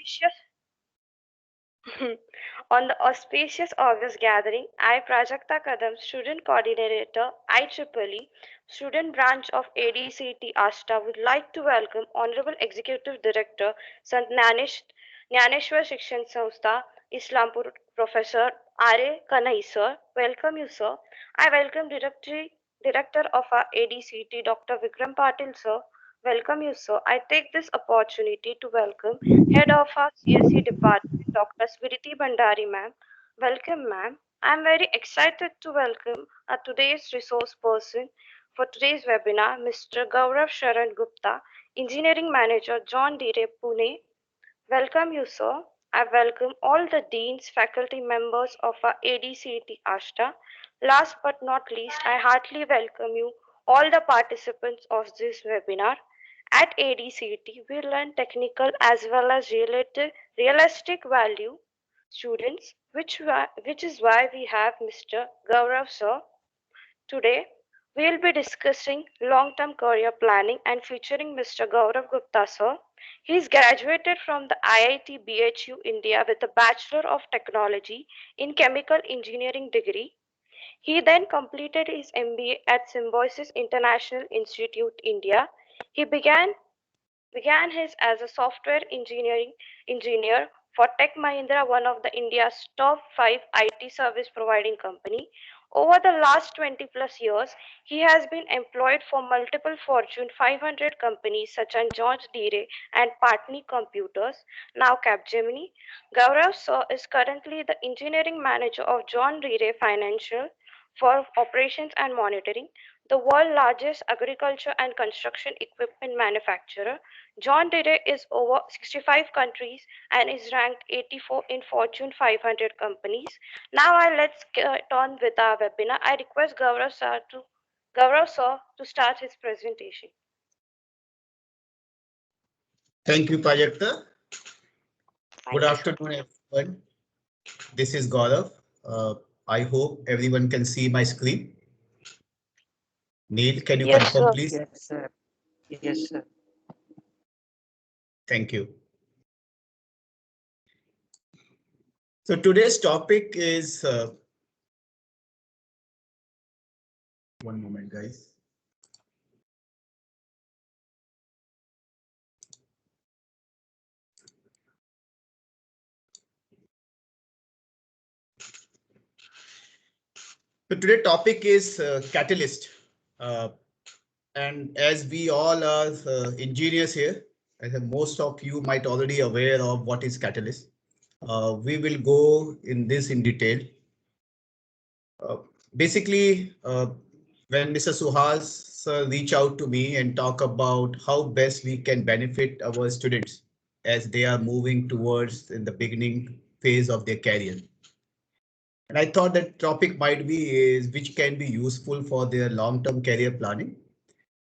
auspicious on the auspicious August gathering, I, Prajakta Kadam, Student Coordinator, IEEE, Student Branch of ADCT ASTA, would like to welcome Honorable Executive Director Sant Nyaneshwar Shikshan Sanstha, Islampur, Professor R.A. Kanai, sir. Welcome you, sir. I welcome Director of our ADCT, Dr. Vikram Patil, sir. Welcome you, sir. I take this opportunity to welcome Head of our CSE Department, Dr. Smriti Bhandari, ma'am. Welcome, ma'am. I'm very excited to welcome our today's resource person for today's webinar, Mr. Gaurav Sharan Gupta, Engineering Manager, John Deere, Pune. Welcome you, sir. I welcome all the deans, faculty members of our ADCET ASTA. Last but not least, I heartily welcome you, all the participants of this webinar. At ADCET, we learn technical as well as realistic value students, which is why we have Mr. Gaurav, sir. Today, we'll be discussing long-term career planning and featuring Mr. Gaurav Gupta, sir. He's graduated from the IIT BHU India with a Bachelor of Technology in Chemical Engineering degree. He then completed his MBA at Symbiosis International Institute, India. He began his as a software engineering engineer for Tech Mahindra, one of the India's top 5 IT service providing company. Over the last 20 plus years, he has been employed for multiple Fortune 500 companies such as John Deere and Patni Computers, now Capgemini. Gaurav Sir is currently the engineering manager of John Deere Financial for operations and monitoring, the world's largest agriculture and construction equipment manufacturer. John Deere is over 65 countries and is ranked 84 in Fortune 500 companies. Now let's get on with our webinar. I request Gaurav sir to start his presentation. Thank you, Prajakta. Good Thank you, sir. afternoon, everyone. This is Gaurav. I hope everyone can see my screen. Neil, can you Yes, confirm, sir. please? Yes, sir. Yes, sir. Thank you. So today's topic is one moment, guys. So today's topic is catalyst. Uh, and as we all are engineers here, I think most of you might already aware of what is catalyst. We will go in this in detail. Uh, Basically, when Mr. Suhas sir reach out to me and talk about how best we can benefit our students as they are moving towards in the beginning phase of their career. And I thought that topic might be is which can be useful for their long-term career planning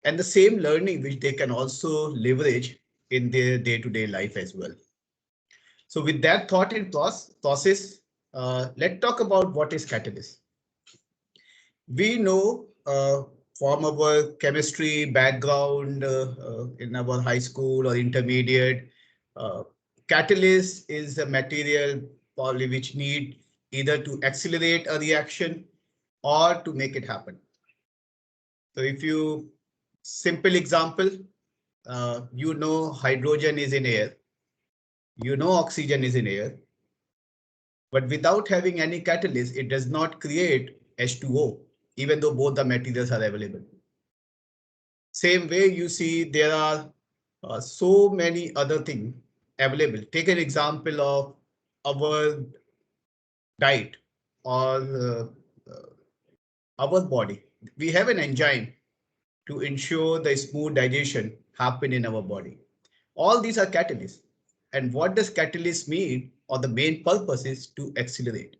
and the same learning which they can also leverage in their day-to-day life as well. So with that thought in process, let's talk about what is catalyst. We know from our chemistry background in our high school or intermediate, uh, catalyst is a material probably which need either to accelerate a reaction or to make it happen. So if you simple example, you know hydrogen is in air, you know oxygen is in air, but without having any catalyst, it does not create H2O, even though both the materials are available. Same way you see there are so many other things available. Take an example of our diet or our body. We have an enzyme to ensure the smooth digestion happen in our body. All these are catalysts. And what does catalyst mean? Or the main purpose is to accelerate.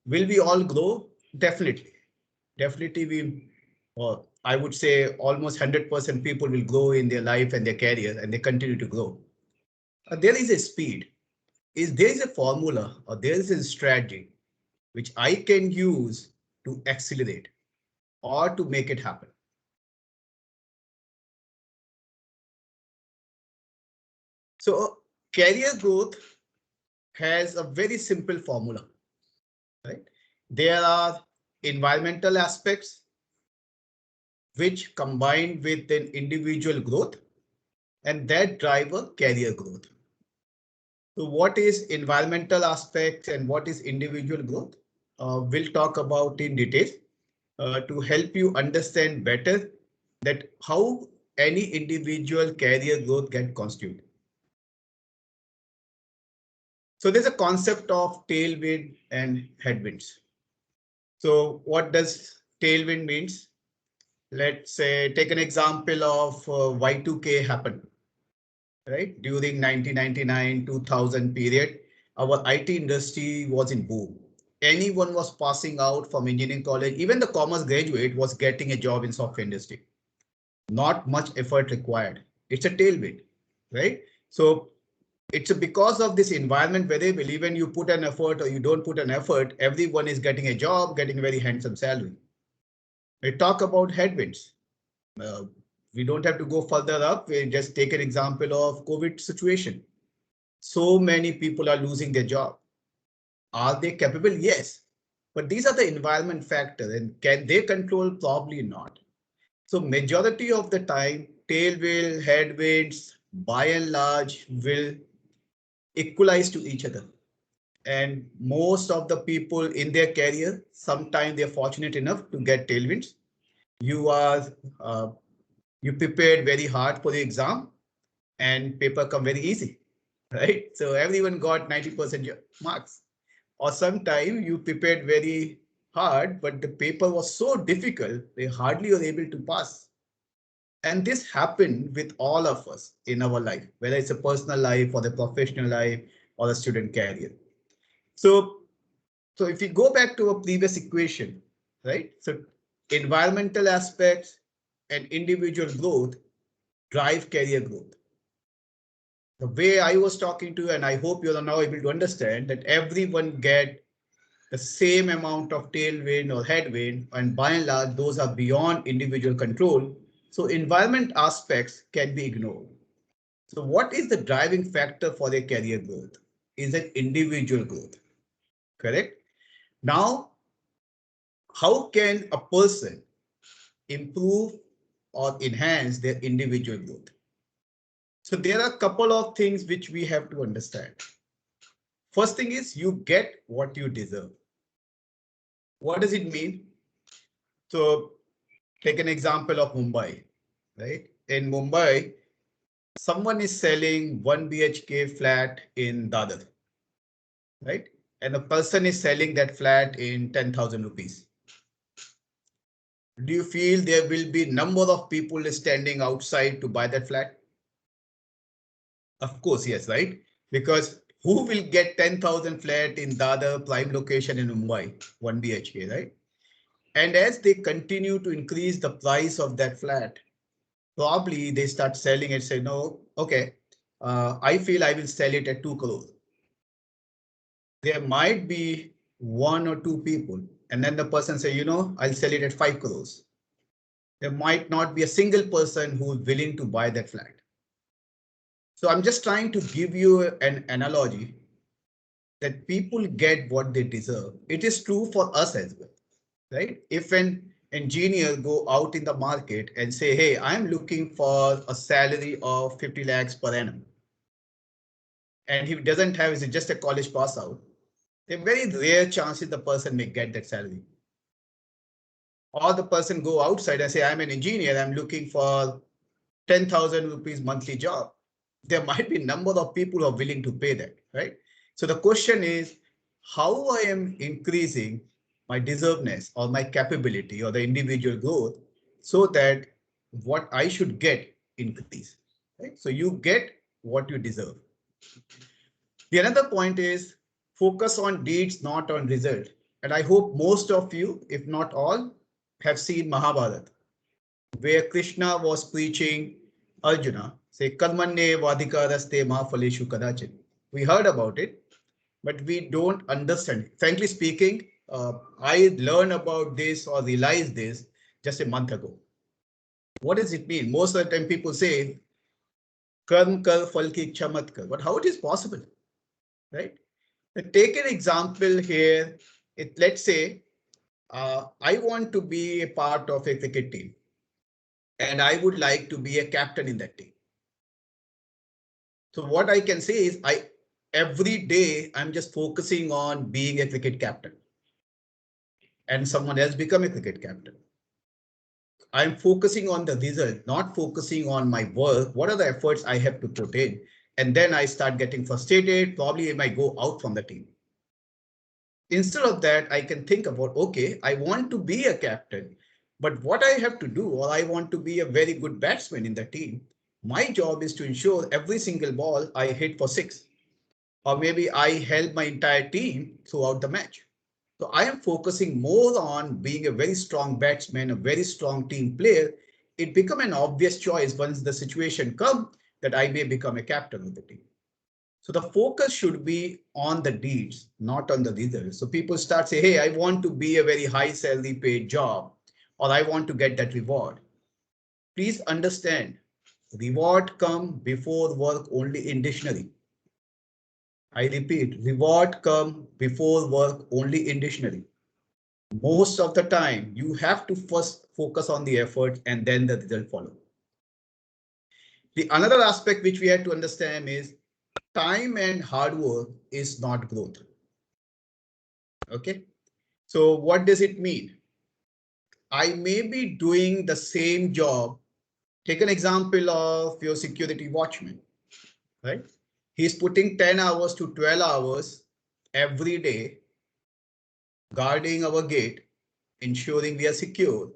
Will we all grow? Definitely. Definitely we, or I would say almost 100% people will grow in their life and their career and they continue to grow. There is a speed. There is a formula or there is a strategy which I can use to accelerate or to make it happen. So career growth has a very simple formula, right? There are environmental aspects which combine with an individual growth and that drive a career growth. So what is environmental aspects and what is individual growth? We'll talk about in detail to help you understand better that how any individual career growth get constituted. So there's a concept of tailwind and headwinds. So what does tailwind means? Let's say take an example of Y2K happened, right? During 1999, 2000 period, our IT industry was in boom. Anyone was passing out from engineering college, even the commerce graduate was getting a job in software industry. Not much effort required. It's a tailwind, right? So it's because of this environment variable, even you put an effort or you don't put an effort, everyone is getting a job, getting a very handsome salary. We talk about headwinds. Uh, we don't have to go further up. We just take an example of COVID situation. So many people are losing their job. Are they capable? Yes. But these are the environment factors and can they control? Probably not. So majority of the time, tailwind, headwinds, by and large, will equalize to each other. And most of the people in their career, sometimes they're fortunate enough to get tailwinds. You are uh, you prepared very hard for the exam and paper come very easy, right? So everyone got 90% marks. Or sometime you prepared very hard, but the paper was so difficult, they hardly were able to pass. And this happened with all of us in our life, whether it's a personal life or the professional life or the student career. So, so if we go back to a previous equation, right? So environmental aspects and individual growth drive career growth. The way I was talking to, and I hope you are now able to understand that everyone get the same amount of tailwind or headwind, and by and large, those are beyond individual control. So environment aspects can be ignored. So what is the driving factor for their career growth? Is it individual growth? Correct? Now, how can a person improve or enhance their individual growth? So there are a couple of things which we have to understand. First thing is you get what you deserve. What does it mean? So take an example of Mumbai, right? In Mumbai, someone is selling 1 BHK flat in Dadar, right? And a person is selling that flat in 10,000 rupees. Do you feel there will be number of people standing outside to buy that flat? Of course, yes, right? Because who will get 10,000 flat in Dadar prime location in Mumbai, 1 BHK, right? And as they continue to increase the price of that flat, probably they start selling it, say, no, okay, I feel I will sell it at 2 crore. There might be one or two people, and then the person say, you know, I'll sell it at 5 crores. There might not be a single person who is willing to buy that flat. So I'm just trying to give you an analogy that people get what they deserve. It is true for us as well, right? If an engineer go out in the market and say, hey, I'm looking for a salary of 50 lakhs per annum, and he doesn't have, is just a college pass out, there are very rare chances the person may get that salary. Or the person go outside and say, I'm an engineer, I'm looking for 10,000 rupees monthly job. There might be a number of people who are willing to pay that, right? So the question is how I am increasing my deservedness or my capability or the individual growth so that what I should get increase, right? So you get what you deserve. The another point is focus on deeds, not on result. And I hope most of you, if not all, have seen Mahabharata, where Krishna was preaching Arjuna, say Karmanye Vadikaraste Ma Phaleshu Kadachin. We heard about it, but we don't understand. Frankly speaking, I learned about this or realized this just a month ago. What does it mean? Most of the time people say Karm kar phal ki ichha mat kar. But how it is possible, right? Take an example here. Let's say I want to be a part of a cricket team and I would like to be a captain in that team. So what I can say is every day I'm just focusing on being a cricket captain and someone else become a cricket captain. I'm focusing on the result, not focusing on my work. What are the efforts I have to put in? And then I start getting frustrated. Probably I might go out from the team. Instead of that, I can think about, okay, I want to be a captain, but what I have to do, or I want to be a very good batsman in the team. My job is to ensure every single ball I hit for six, or maybe I help my entire team throughout the match. So I am focusing more on being a very strong batsman, a very strong team player. It become an obvious choice once the situation comes that I may become a captain of the team. So the focus should be on the deeds, not on the results. So people start say, hey, I want to be a very high salary paid job, or I want to get that reward. Please understand, reward come before work only in dictionary. I repeat, reward come before work only in dictionary. Most of the time, you have to first focus on the effort and then the result follow. The another aspect which we have to understand is time and hard work is not growth. Okay. So what does it mean? I may be doing the same job. Take an example of your security watchman, right? He's putting 10 hours to 12 hours every day guarding our gate, ensuring we are secure,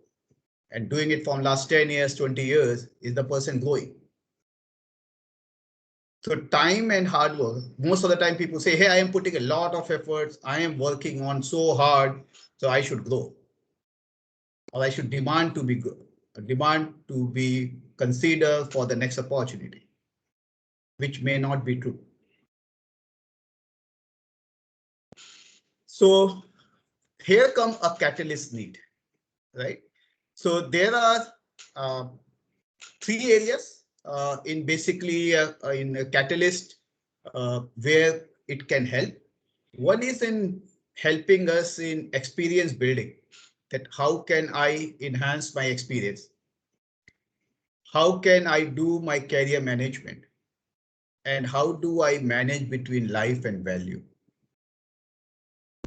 and doing it from last 10 years, 20 years. Is the person growing? So time and hard work, most of the time people say, hey, I am putting a lot of efforts. I am working on so hard, so I should grow. Or I should demand to be good, demand to be considered for the next opportunity, which may not be true. So here come a catalyst need, right? So there are uh, three areas in basically in a catalyst where it can help. One is in helping us in experience building, that how can I enhance my experience? How can I do my career management? And how do I manage between life and value?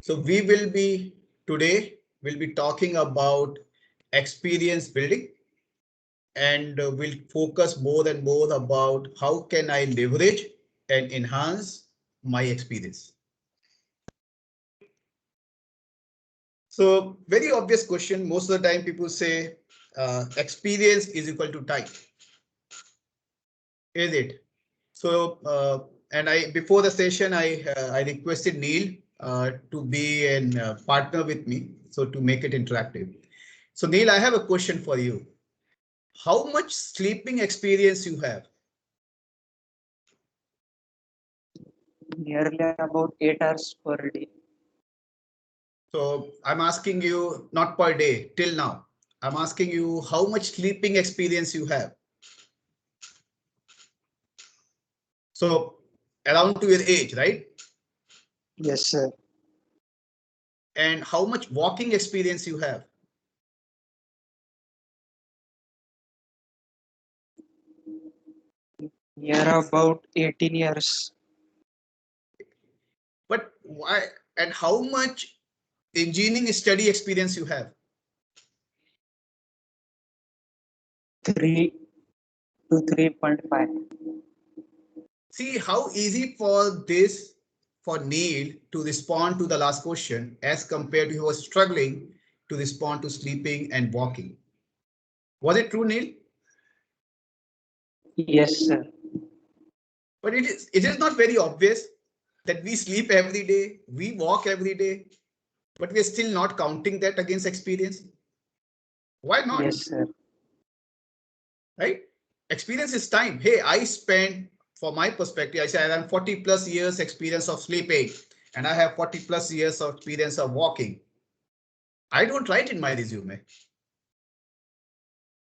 So we will be today, we'll be talking about experience building, and we'll focus more and more about how can I leverage and enhance my experience. So very obvious question. Most of the time people say experience is equal to time. Is it? So and before the session I requested Neil to be a partner with me, so to make it interactive. So Neil, I have a question for you. How much sleeping experience you have? Nearly about 8 hours per day. So I'm asking you not per day till now. I'm asking you how much sleeping experience you have. So around to your age, right? Yes, sir. And how much walking experience you have? Near about 18 years. But why and how much engineering study experience you have? 3 to 3.5. See how easy for this for Neil to respond to the last question as compared to he was struggling to respond to sleeping and walking. Was it true, Neil? Yes, sir. But it is not very obvious that we sleep every day, we walk every day, but we're still not counting that against experience. Why not? Yes, sir. Right? Experience is time. Hey, I spend, for my perspective, I say I have 40 plus years experience of sleeping and I have 40 plus years of experience of walking. I don't write in my resume.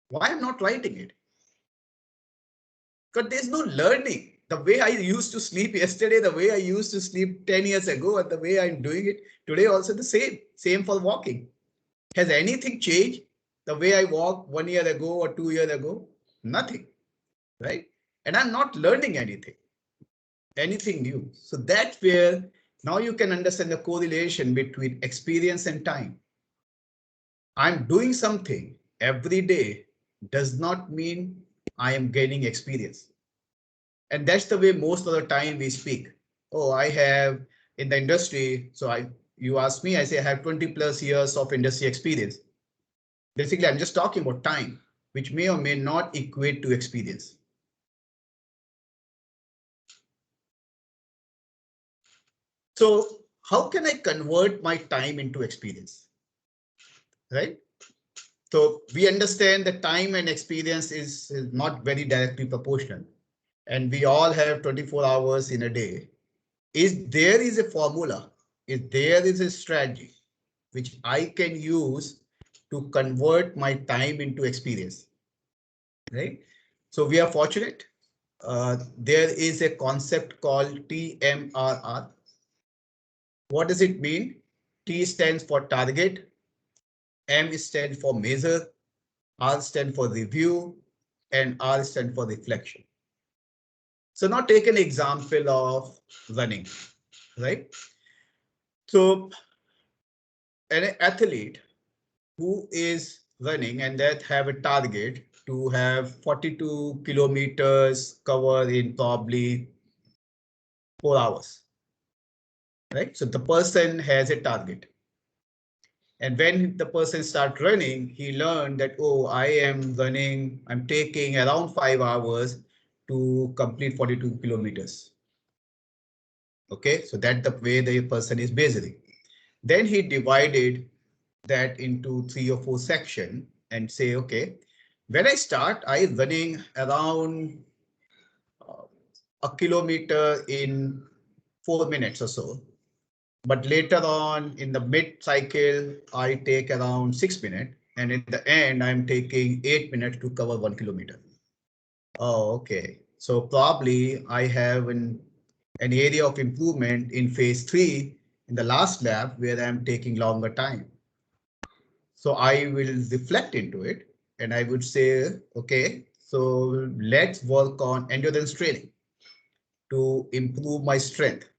Why I'm not writing it? Because there's no learning. The way I used to sleep yesterday, the way I used to sleep 10 years ago, and the way I'm doing it today, also the same. Same for walking. Has anything changed? The way I walked 1 year ago or 2 years ago? Nothing, right? And I'm not learning anything new. So that's where now you can understand the correlation between experience and time. I'm doing something every day does not mean I am gaining experience. And that's the way most of the time we speak. Oh, I have in the industry. So you ask me, I say I have 20 plus years of industry experience. Basically, I'm just talking about time, which may or may not equate to experience. So how can I convert my time into experience? Right? So we understand that time and experience is not very directly proportional. And we all have 24 hours in a day. There is a formula, if there is a strategy which I can use to convert my time into experience, right? So we are fortunate. There is a concept called TMRR. What does it mean? T stands for target, M stands for measure, R stands for review, and R stands for reflection. So now take an example of running, right? So an athlete who is running and that have a target to have 42 kilometers cover in probably 4 hours, right? So the person has a target. And when the person start running, he learned that, oh, I am running, I'm taking around 5 hours to complete 42 kilometers. Okay, so that's the way the person is measuring. Then he divided that into 3 or 4 sections and say, okay, when I start, I running around uh, a kilometer in 4 minutes or so. But later on in the mid cycle, I take around 6 minutes. And in the end, I'm taking 8 minutes to cover 1 kilometer. Oh, okay. So probably I have an area of improvement in phase 3 in the last lap where I'm taking longer time. So I will reflect into it and I would say, okay, so let's work on endurance training to improve my strength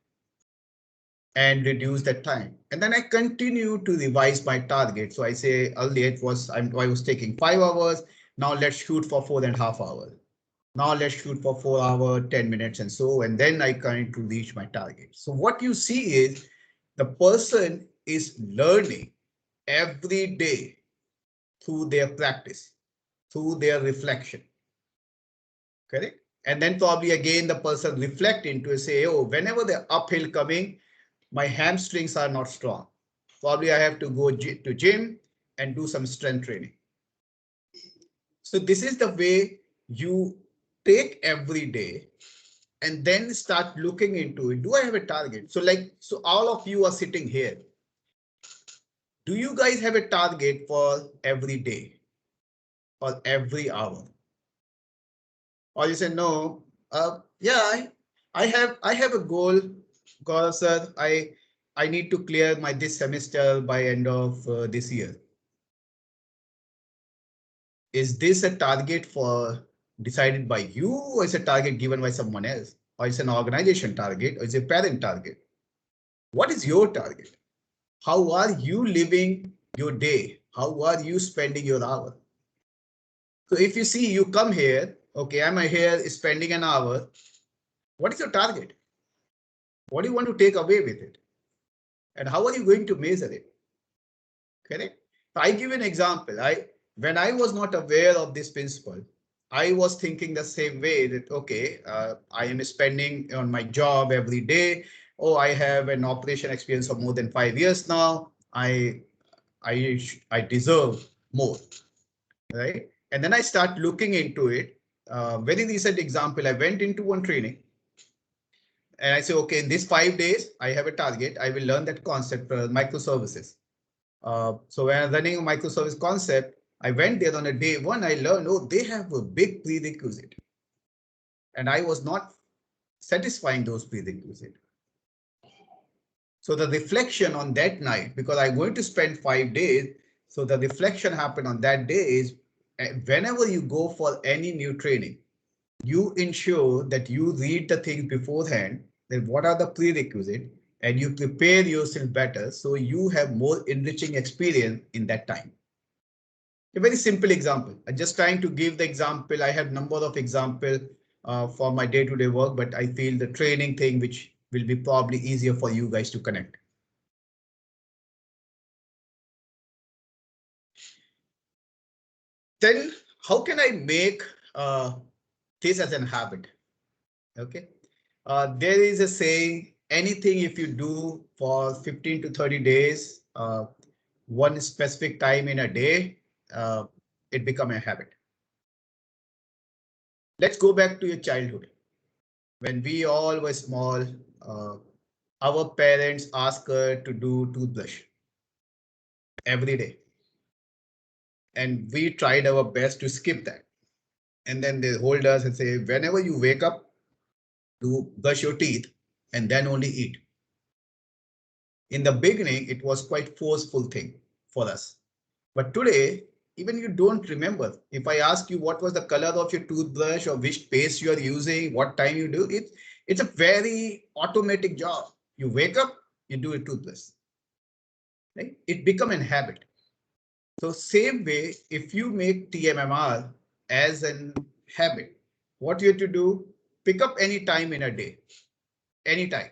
and reduce that time. And then I continue to revise my target. So I say earlier I was taking 5 hours. Now let's shoot for 4.5 hours. Now let's shoot for 4 hours, 10 minutes and so, and then I kind to reach my target. So what you see is the person is learning every day through their practice, through their reflection, correct? And then probably again the person reflect into say, oh, whenever the uphill coming, my hamstrings are not strong. Probably I have to go to gym and do some strength training. So this is the way you take every day and then start looking into it. Do I have a target? So all of you are sitting here. Do you guys have a target for every day or every hour? Or you say, no, yeah, I have a goal because I need to clear my this semester by end of this year. Is this a target for decided by you, or is a target given by someone else, or is an organization target, or is a parent target? What is your target? How are you living your day? How are you spending your hour? So if you see you come here, okay, I'm here spending an hour. What is your target? What do you want to take away with it? And how are you going to measure it? Correct? I give an example. When I was not aware of this principle, I was thinking the same way that, okay, I am spending on my job every day. Oh, I have an operation experience of more than 5 years now. I deserve more, right? And then I start looking into it. Very recent example, I went into one training and I say, okay, in these 5 days, I have a target. I will learn that concept for microservices. So when I'm running a microservice concept, I went there on a day one, I learned, oh, they have a big prerequisite. and I was not satisfying those prerequisites. So the reflection on that night, because I'm going to spend 5 days, so the reflection happened on that day is whenever you go for any new training, you ensure that you read the things beforehand, then what are the prerequisites, and you prepare yourself better so you have more enriching experience in that time. A very simple example. I'm just trying to give the example. I have number of examples for my day-to-day work, but I feel the training thing, which will be probably easier for you guys to connect. Then how can I make this as an habit? Okay. There is a saying, anything if you do for 15 to 30 days, one specific time in a day, it become a habit. Let's go back to your childhood. When we all were small, our parents asked her to do toothbrush every day. And we tried our best to skip that. And then they hold us and say, whenever you wake up, do brush your teeth and then only eat. In the beginning, it was quite forceful thing for us. But today, even you don't remember. If I ask you what was the color of your toothbrush or which paste you are using, what time you do it, it's a very automatic job. You wake up, you do a toothbrush. Right? It become an habit. So same way, if you make TMMR as an habit, what you have to do, pick up any time in a day, anytime,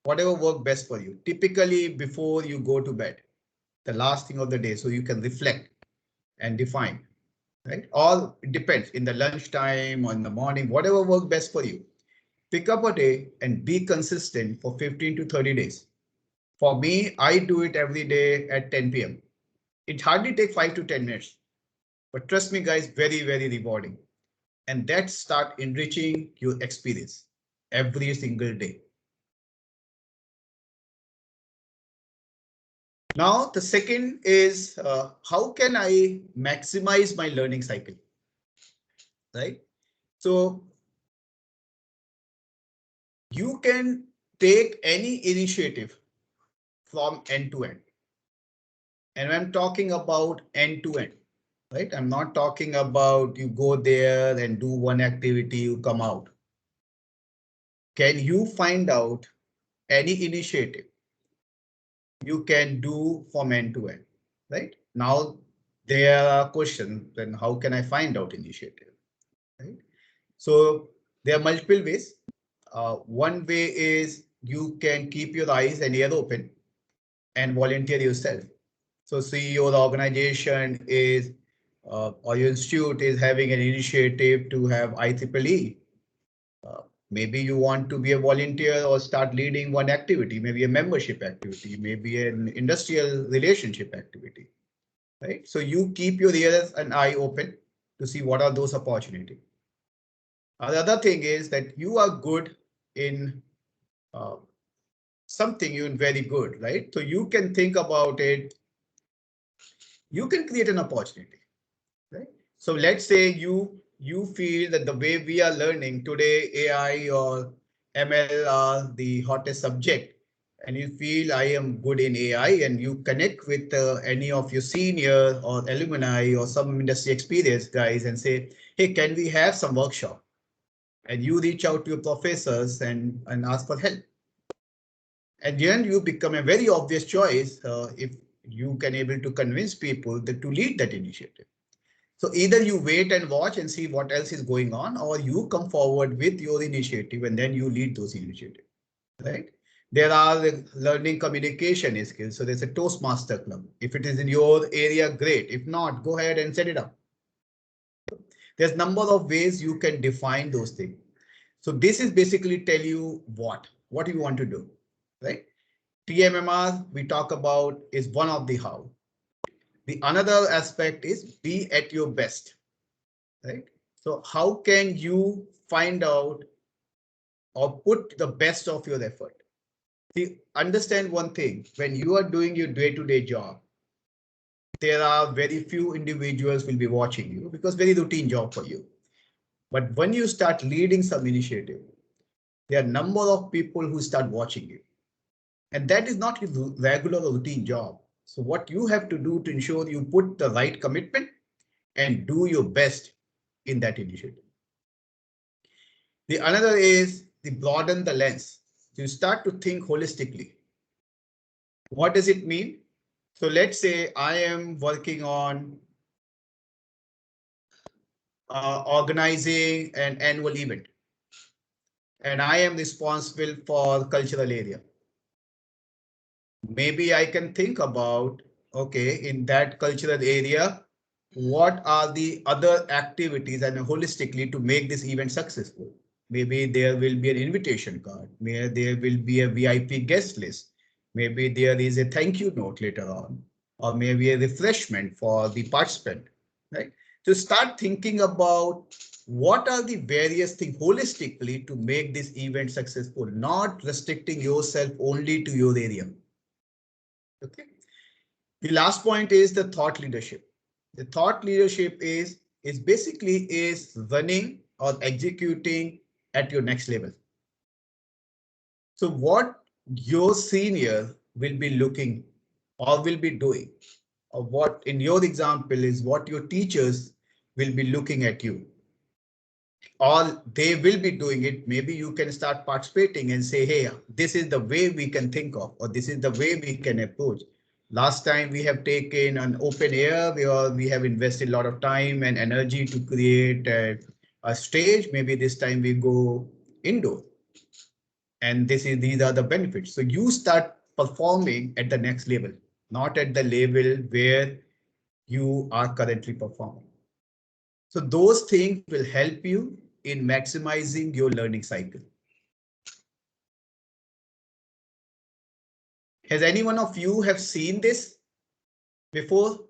whatever work best for you, typically before you go to bed, the last thing of the day, so you can reflect and define, right? All it depends in the lunchtime or in the morning, whatever works best for you. Pick up a day and be consistent for 15 to 30 days. For me, I do it every day at 10 p.m. It hardly takes 5 to 10 minutes, but trust me guys, very, very rewarding. And that start enriching your experience every single day. Now, the second is how can I maximize my learning cycle, right? So you can take any initiative from end to end. And I'm talking about end to end, right? I'm not talking about you go there and do one activity, you come out. Can you find out any initiative you can do from end to end, right? Now there are questions, then how can I find out initiative, right? So there are multiple ways. One way is you can keep your eyes and ear open and volunteer yourself. So see your organization is or your institute is having an initiative to have IEEE. Maybe you want to be a volunteer or start leading one activity, maybe a membership activity, maybe an industrial relationship activity, right? So you keep your ears and eye open to see what are those opportunities. The other thing is that you are good in uh, something you're very good, right? So you can think about it. You can create an opportunity, right? So let's say you feel that the way we are learning today, AI or ML are the hottest subject, and you feel I am good in AI, and you connect with any of your senior or alumni or some industry experience guys and say, hey, can we have some workshop? And you reach out to your professors and ask for help. And then you become a very obvious choice if you can able to convince people that to lead that initiative. So either you wait and watch and see what else is going on, or you come forward with your initiative and then you lead those initiatives, right? There are learning communication skills. So there's a Toastmaster club. If it is in your area, great. If not, go ahead and set it up. There's number of ways you can define those things. So this is basically tell you what you want to do, right? TMMR we talk about is one of the how. The another aspect is be at your best, right? So how can you find out or put the best of your effort? See, understand one thing, when you are doing your day-to-day job, there are very few individuals will be watching you because very routine job for you. But when you start leading some initiative, there are a number of people who start watching you. And that is not your regular or routine job. So what you have to do to ensure you put the right commitment and do your best in that initiative. The another is the broaden the lens. So you start to think holistically. What does it mean? So let's say I am working on organizing an annual event, and I am responsible for cultural area. Maybe I can think about, okay, in that cultural area, what are the other activities and holistically to make this event successful? Maybe there will be an invitation card. Maybe there will be a VIP guest list. Maybe there is a thank you note later on, or maybe a refreshment for the participant, right? To start thinking about what are the various things holistically to make this event successful, not restricting yourself only to your area. Okay. The last point is the thought leadership. The thought leadership is basically is running or executing at your next level. So what your senior will be looking or will be doing, or what in your example is what your teachers will be looking at you. Or they will be doing it. Maybe you can start participating and say, hey, this is the way we can think of, or this is the way we can approach. Last time we have taken an open air where we have invested a lot of time and energy to create a stage. Maybe this time we go indoor. And these are the benefits. So you start performing at the next level, not at the level where you are currently performing. So those things will help you in maximizing your learning cycle. Has any one of you have seen this before?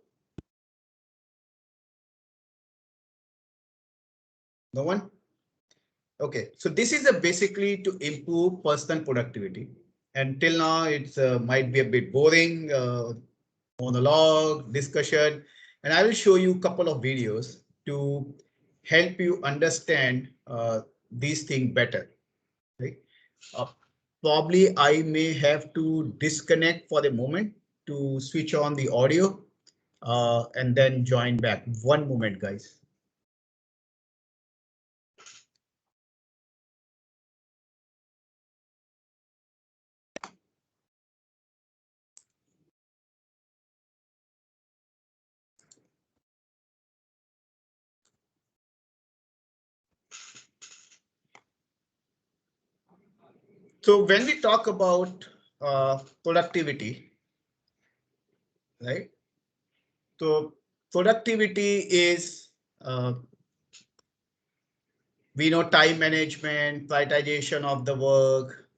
No one? Okay, so this is basically to improve personal productivity. Until now, it's might be a bit boring, monologue, discussion, and I will show you a couple of videos to help you understand these things better. Right? Probably I may have to disconnect for a moment to switch on the audio and then join back. One moment, guys. So when we talk about productivity, right? So productivity is, we know time management, prioritization of the work,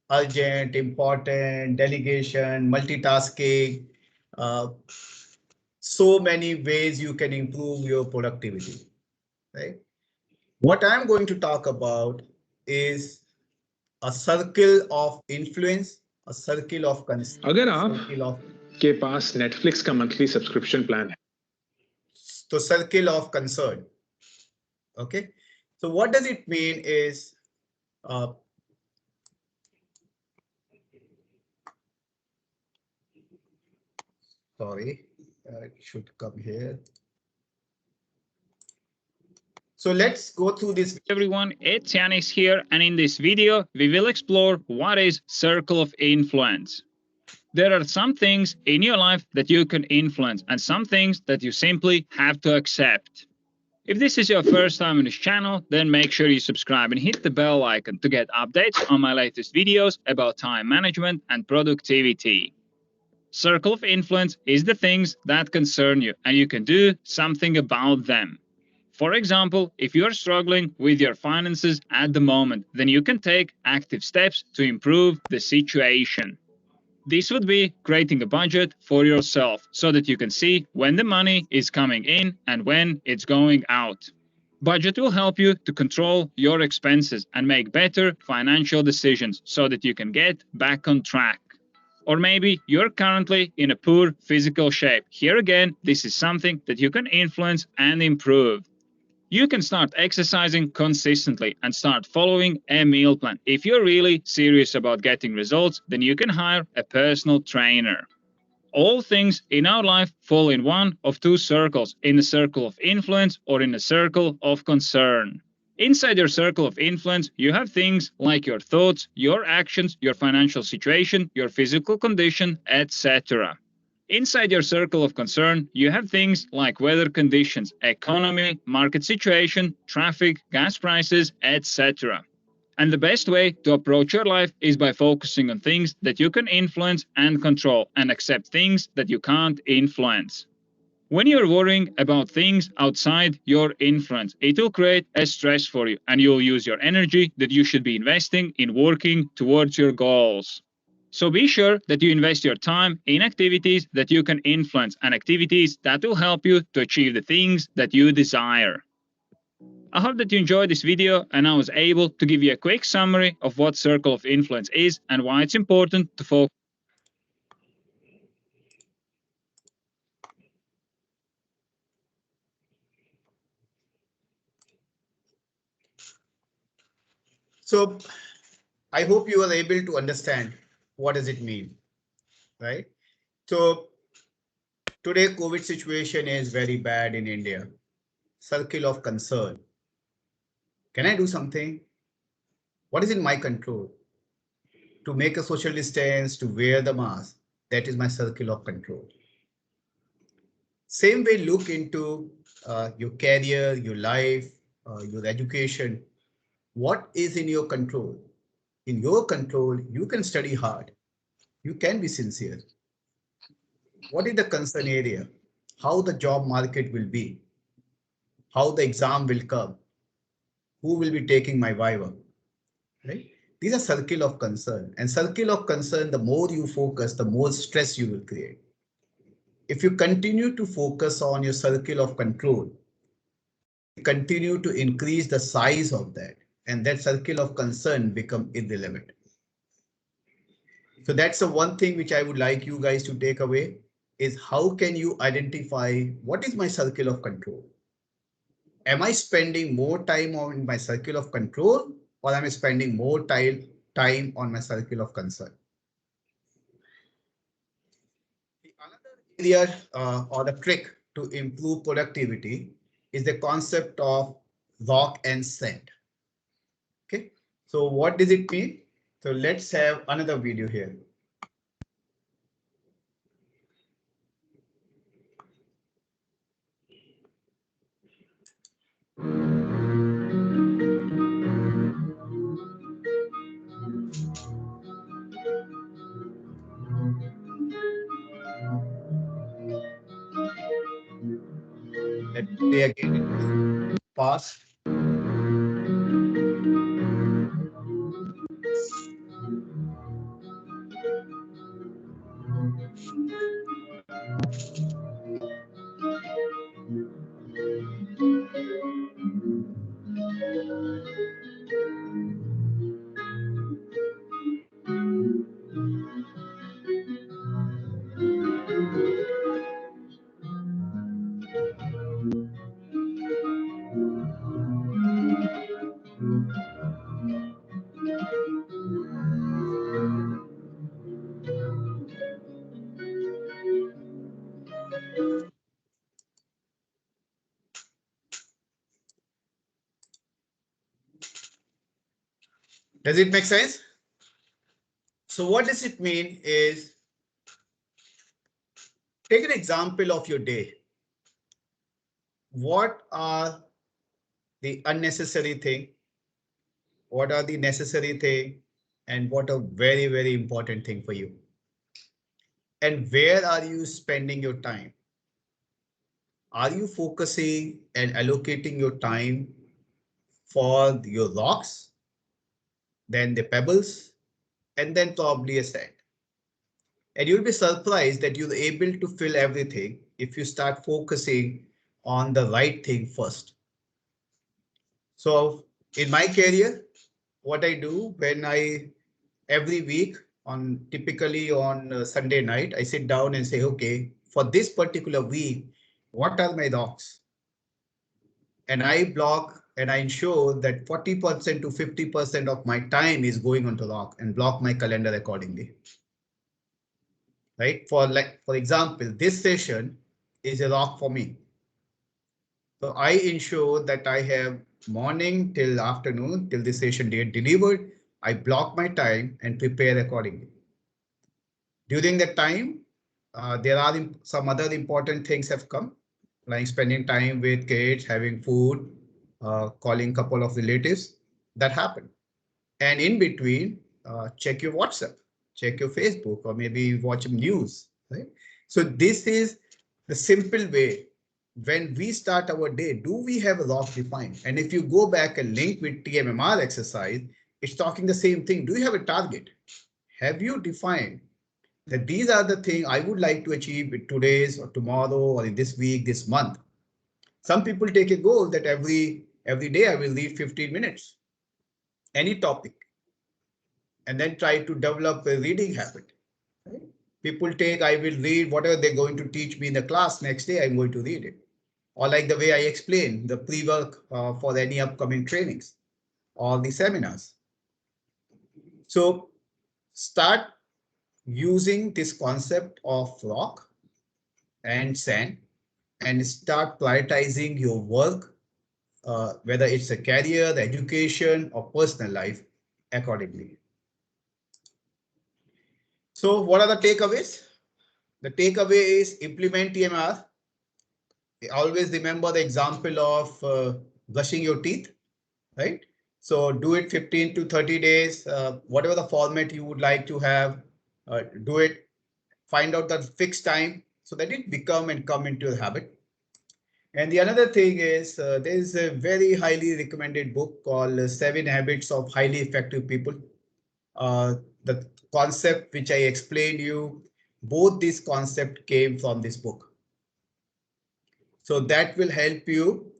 urgent, important, delegation, multitasking, so many ways you can improve your productivity, right? What I'm going to talk about is a circle of influence, a circle of concern. अगर आप के पास Netflix का monthly subscription plan है, so circle of concern. Okay, so what does it mean is sorry, it should come here. So let's go through this. Everyone, it's Yanis here, and in this video, we will explore what is circle of influence. There are some things in your life that you can influence and some things that you simply have to accept. If this is your first time on this channel, then make sure you subscribe and hit the bell icon to get updates on my latest videos about time management and productivity. Circle of influence is the things that concern you and you can do something about them. For example, if you are struggling with your finances at the moment, then you can take active steps to improve the situation. This would be creating a budget for yourself so that you can see when the money is coming in and when it's going out. Budget will help you to control your expenses and make better financial decisions so that you can get back on track. Or maybe you're currently in a poor physical shape. Here again, this is something that you can influence and improve. You can start exercising consistently and start following a meal plan. If you're really serious about getting results, then you can hire a personal trainer. All things in our life fall in one of two circles, in the circle of influence or in the circle of concern. Inside your circle of influence, you have things like your thoughts, your actions, your financial situation, your physical condition, etc. Inside your circle of concern, you have things like weather conditions, economy, market situation, traffic, gas prices, etc. And the best way to approach your life is by focusing on things that you can influence and control and accept things that you can't influence. When you're worrying about things outside your influence, it will create a stress for you and you'll use your energy that you should be investing in working towards your goals. So be sure that you invest your time in activities that you can influence and activities that will help you to achieve the things that you desire. I hope that you enjoyed this video and I was able to give you a quick summary of what circle of influence is and why it's important to focus. So I hope you are able to understand what does it mean, right? So today COVID situation is very bad in India. Circle of concern. Can I do something? What is in my control? To make a social distance, to wear the mask, that is my circle of control. Same way, look into your career, your life, your education. What is in your control? In your control, you can study hard. You can be sincere. What is the concern area? How the job market will be? How the exam will come? Who will be taking my viva? Right? These are circle of concern. And circle of concern, the more you focus, the more stress you will create. If you continue to focus on your circle of control, continue to increase the size of that, and that circle of concern become irrelevant. So that's the one thing which I would like you guys to take away is how can you identify what is my circle of control? Am I spending more time on my circle of control or am I spending more time on my circle of concern? The another area or the trick to improve productivity is the concept of rock and sand. Okay, so what does it mean? So let's have another video here. Let's play again. Pause. Does it make sense? So what does it mean is take an example of your day. What are the unnecessary thing? What are the necessary thing? And what a very, very important thing for you? And where are you spending your time? Are you focusing and allocating your time for your rocks, then the pebbles, and then probably a sand? And you'll be surprised that you're able to fill everything if you start focusing on the right thing first. So in my career, what I do when every week typically on Sunday night, I sit down and say, okay, for this particular week, what are my rocks? and I block and I ensure that 40% to 50% of my time is going onto rock and block my calendar accordingly. Right? For example, this session is a rock for me. So I ensure that I have morning till afternoon till the session date delivered. I block my time and prepare accordingly. During that time, there are some other important things have come, like spending time with kids, having food, calling couple of relatives. That happened. And in between, check your WhatsApp, check your Facebook, or maybe watch news. Right? So this is the simple way. When we start our day, do we have a rock defined? And if you go back and link with TMMR exercise, it's talking the same thing. Do you have a target? Have you defined that these are the things I would like to achieve in today's or tomorrow or in this week, this month? Some people take a goal that every day I will read 15 minutes, any topic, and then try to develop a reading habit. Right? People take, I will read whatever they're going to teach me in the class, next day I'm going to read it. Or like the way I explain the pre-work for any upcoming trainings or the seminars. So start using this concept of rock and sand and start prioritizing your work, whether it's a career, the education, or personal life accordingly. So what are the takeaways? The takeaway is implement TMR. Always remember the example of brushing your teeth, right? So do it 15 to 30 days, whatever the format you would like to have, do it, find out the fixed time so that it become and come into a habit. And the another thing is there is a very highly recommended book called 7 Habits of Highly Effective People. The concept which I explained you, both these concepts came from this book. So that will help you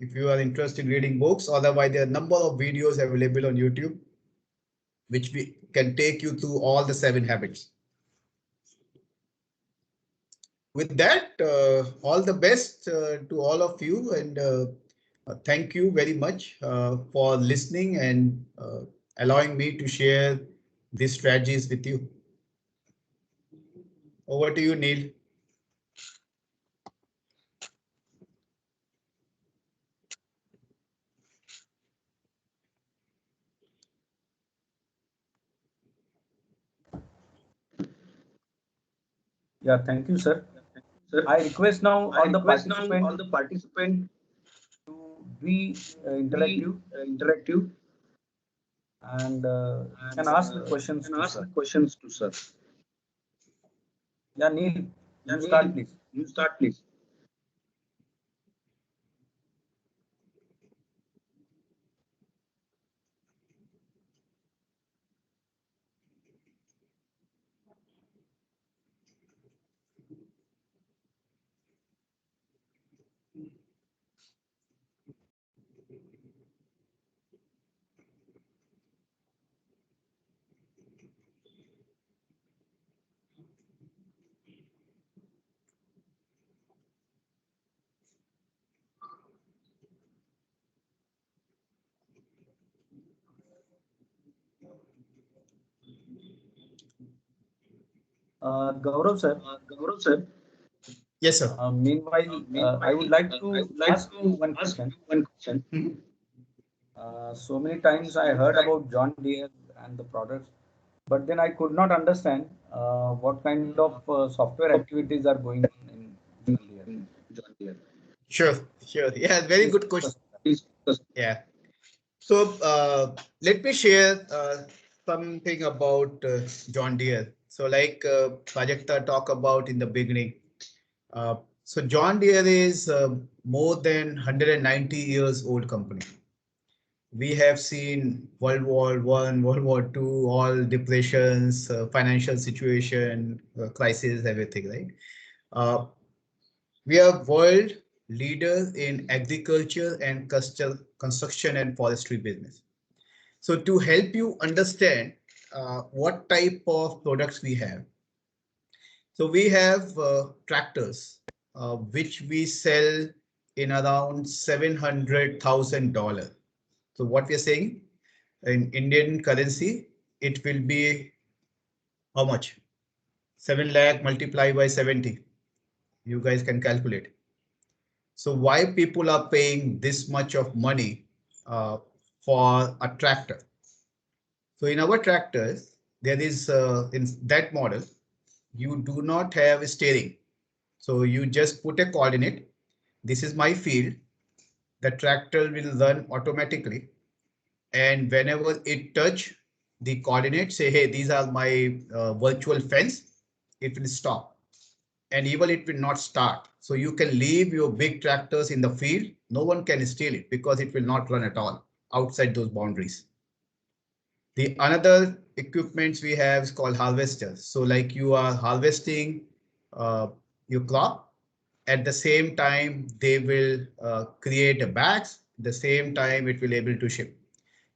if you are interested in reading books. Otherwise, there are a number of videos available on YouTube, which we can take you through all the 7 habits. With that, all the best to all of you, and thank you very much for listening and allowing me to share these strategies with you. Over to you, Neil. Yeah, thank you, sir. Sir, I request now I all the request now all participants the participants to be be interactive interactive and can and ask the questions can to ask sir. the questions to sir. Yeah, Neil, Yeah, you Neil, start, please. you start, please. Gaurav, sir. Gaurav, sir. Yes, sir. Meanwhile, I would Meanwhile, like I to would like ask you to one ask question. you one question. So many times I heard about John Deere and the products, but then I could not understand what kind of software activities are going on in John Deere. John Deere. Sure, sure. Yeah, very Please good focus question. on that. Please focus. Yeah. So let me share something about John Deere. So like Prajakta talked about in the beginning. So John Deere is more than 190 years old company. We have seen World War One, World War Two, all depressions, financial situation, crisis, everything, right? Uh, we are world leaders in agriculture and construction and forestry business. So to help you understand what type of products we have. So we have tractors, which we sell in around $700,000. So what we are saying in Indian currency, it will be how much? 7 lakh multiplied by 70. You guys can calculate. So why people are paying this much of money for a tractor? So in our tractors, there is in that model, you do not have steering. So you just put a coordinate. This is my field. The tractor will run automatically. And whenever it touch the coordinates, say, hey, these are my virtual fence, it will stop. And even it will not start. So you can leave your big tractors in the field. No one can steal it because it will not run at all outside those boundaries. The another equipments we have is called harvesters. So like you are harvesting your crop. At the same time, they will create a bags. The same time, it will able to ship.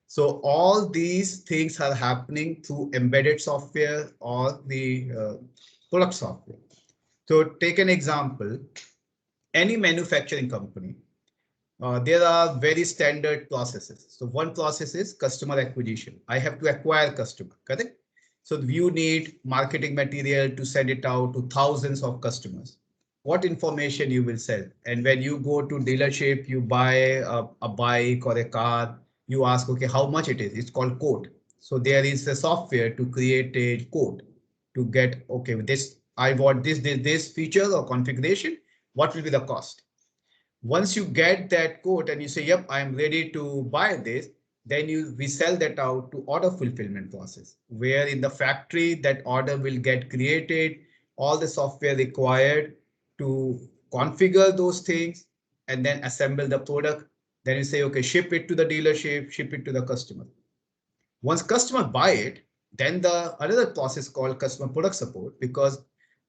So all these things are happening through embedded software or the product software. So take an example, any manufacturing company, there are very standard processes. So one process is customer acquisition. I have to acquire customer, correct? So you need marketing material to send it out to thousands of customers. What information you will sell? And when you go to dealership, you buy a bike or a car, you ask, okay, how much it is? It's called quote. So there is a software to create a quote to get, okay, this, I want this feature or configuration. What will be the cost? Once you get that quote and you say, yep, I'm ready to buy this, then we sell that out to order fulfillment process, where in the factory that order will get created, all the software required to configure those things and then assemble the product. Then you say, okay, ship it to the dealership, ship it to the customer. Once customer buy it, then the another process called customer product support, because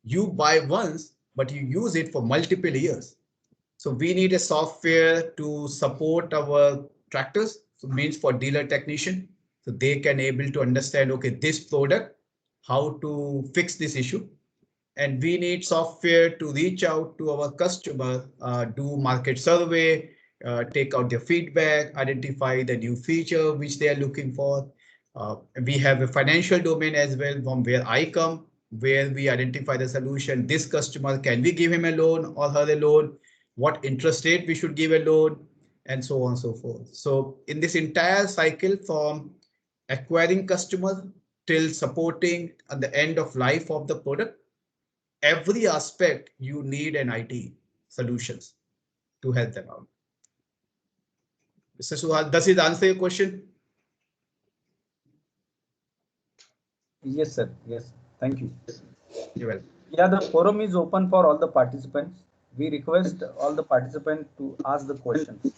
you buy once, but you use it for multiple years. So we need a software to support our tractors. So means for dealer technician, so they can able to understand, okay, this product, how to fix this issue. And we need software to reach out to our customer, do market survey, take out their feedback, identify the new feature which they are looking for. We have a financial domain as well, from where I come, where we identify the solution. This customer, can we give him a loan or her a loan? What interest rate we should give a loan, and so on and so forth. So in this entire cycle, from acquiring customers till supporting at the end of life of the product, every aspect you need an IT solutions to help them out. Mr. Suhal, does it answer your question? Yes, sir. Yes. Thank you. You're welcome. Yeah, the forum is open for all the participants. We request all the participants to ask the questions.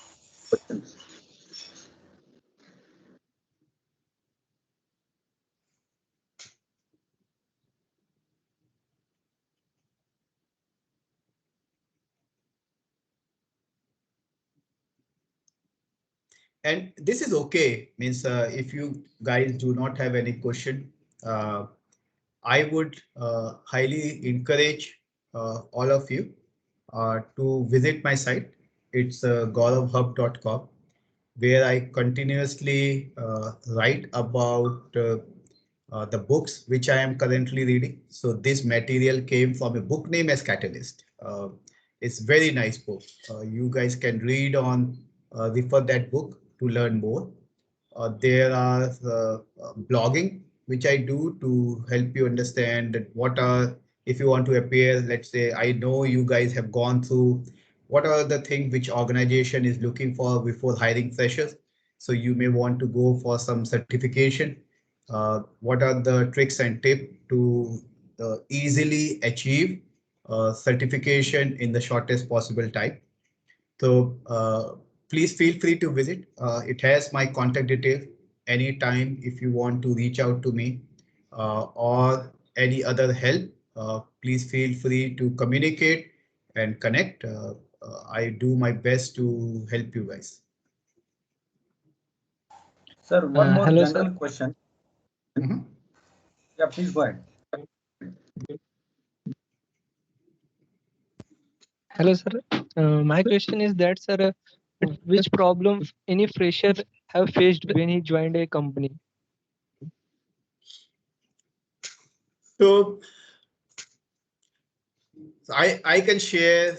And this is okay, means if you guys do not have any question, I would highly encourage all of you to visit my site. It's gauravhub.com, where I continuously write about the books which I am currently reading. So this material came from a book named as Catalyst. It's very nice book. You guys can read on, refer that book to learn more. There are blogging, which I do to help you understand that what are, if you want to appear, let's say, I know you guys have gone through what are the things which organization is looking for before hiring freshers. So you may want to go for some certification. What are the tricks and tips to easily achieve certification in the shortest possible time? So please feel free to visit. It has my contact details anytime if you want to reach out to me or any other help. Please feel free to communicate and connect. I do my best to help you guys. Sir, one more Hello, general sir. question. Mhm. Yeah, please go ahead. Hello, sir. My question is that, sir, which problem any fresher have faced when he joined a company? So I can share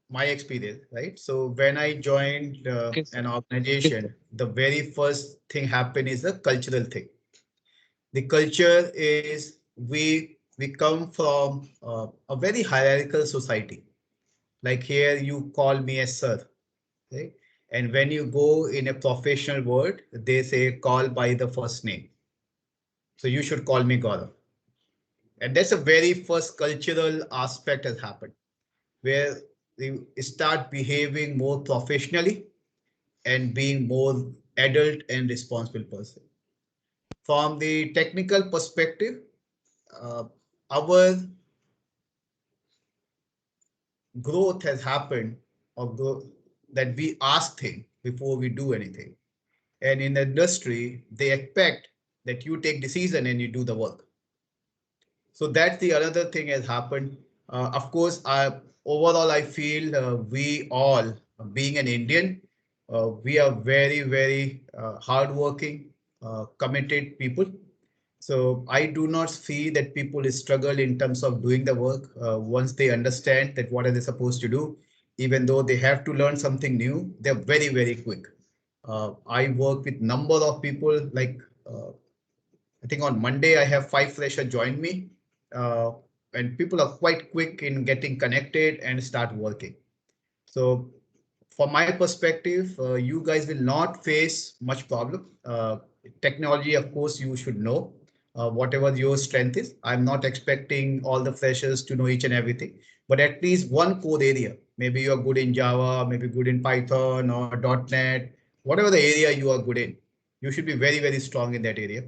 my experience, right? So when I joined Okay, sir. an organization, the very first thing happened is a cultural thing. The culture is we come from a very hierarchical society. Like here, you call me a sir, right? And when you go in a professional world, they say call by the first name. So you should call me Gaurav. And that's a very first cultural aspect has happened, where they start behaving more professionally and being more adult and responsible person. From the technical perspective, uh, our growth has happened or that we ask things before we do anything. And in the industry, they expect that you take decision and you do the work. So that's the another thing has happened. Of course, overall, I feel we all, being an Indian, we are very, very hardworking, committed people. So I do not see that people struggle in terms of doing the work once they understand that what are they supposed to do. Even though they have to learn something new, they're very, very quick. I work with number of people like I think on Monday I have 5 freshers join me, uh, and people are quite quick in getting connected and start working. So from my perspective, you guys will not face much problem. Technology, of course, you should know whatever your strength is. I'm not expecting all the freshers to know each and everything, but at least one core area. Maybe you're good in Java, maybe good in Python or .NET, whatever the area you are good in. You should be very, very strong in that area.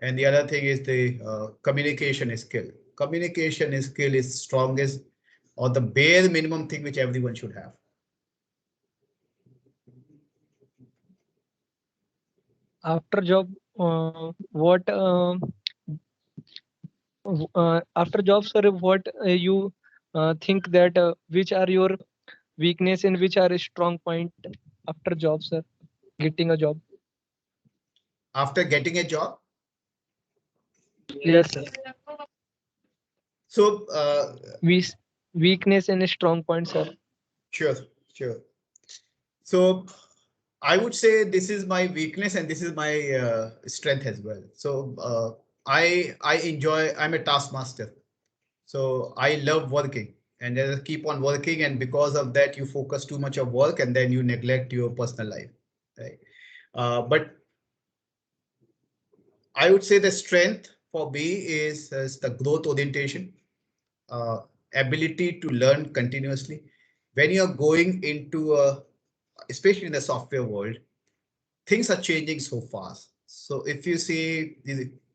And the other thing is the communication skill. Communication skill is strongest or the bare minimum thing which everyone should have. After job, what after job, sir, what you think that which are your weakness and which are a strong point after job, sir, getting a job? After getting a job, Yes, sir. so We weakness and a strong point, sir. sure, sure. So I would say this is my weakness and this is my strength as well. So I enjoy. I'm a taskmaster. So I love working and I keep on working. And because of that, you focus too much of work and then you neglect your personal life. Right. But I would say the strength for me is the growth orientation, uh, ability to learn continuously. When you're going into especially in the software world, things are changing so fast. So if you see,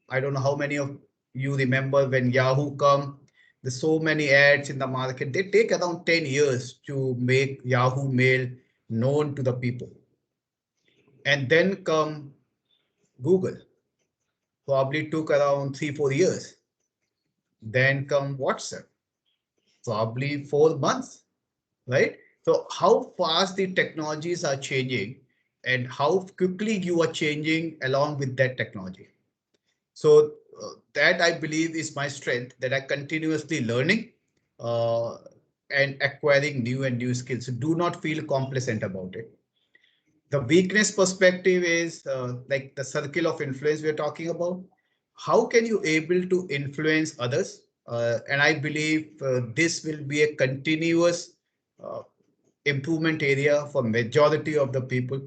I don't know how many of you remember when Yahoo come, there's so many ads in the market. They take around 10 years to make Yahoo Mail known to the people. And then come Google, probably took around 3-4 years. Then come WhatsApp, probably 4 months, right? So how fast the technologies are changing and how quickly you are changing along with that technology. So that I believe is my strength, that I continuously learning uh, and acquiring new and new skills. So do not feel complacent about it. The weakness perspective is like the circle of influence we're talking about. How can you able to influence others? And I believe this will be a continuous uh, improvement area for majority of the people,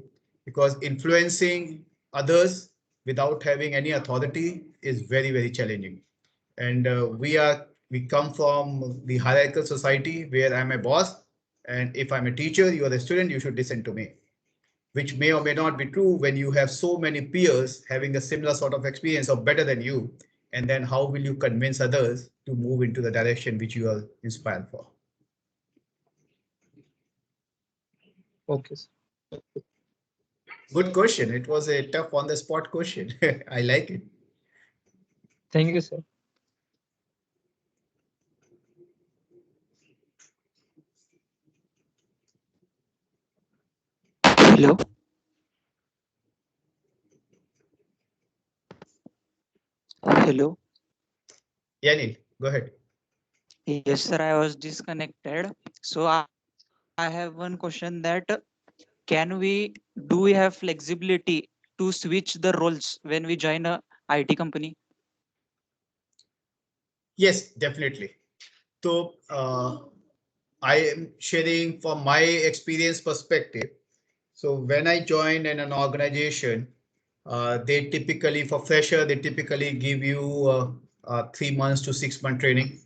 because influencing others without having any authority is very, very challenging. And we come from the hierarchical society where I'm a boss, and if I'm a teacher, you are a student, you should listen to me, which may or may not be true when you have so many peers having a similar sort of experience or better than you. And then how will you convince others to move into the direction which you are inspired for? Okay, sir. Good question. It was a tough on the spot question. I like it. Thank you, sir. Hello. Hello. Yeah, Neil, go ahead. Yes, sir. I was disconnected. So I have one question that do we have flexibility to switch the roles when we join a IT company? Yes, definitely. So I am sharing from my experience perspective. So when I joined in an organization, they typically, for fresher, they typically give you 3 months to 6 month training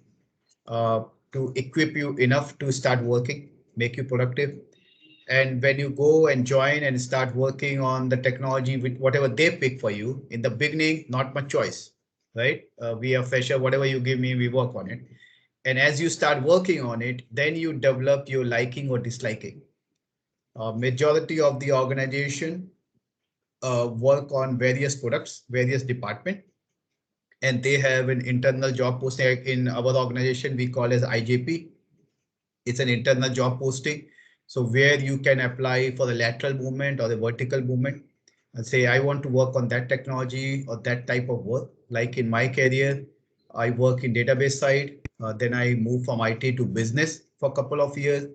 uh, to equip you enough to start working, make you productive. And when you go and join and start working on the technology with whatever they pick for you, in the beginning, not much choice, right? We are fresher, whatever you give me, we work on it. And as you start working on it, then you develop your liking or disliking. Majority of the organization work on various products, various department, and they have an internal job posting. In our organization, we call as IJP. It's an internal job posting. So where you can apply for the lateral movement or the vertical movement and say, I want to work on that technology or that type of work. Like in my career, I work in database side. Then I moved from IT to business for a couple of years.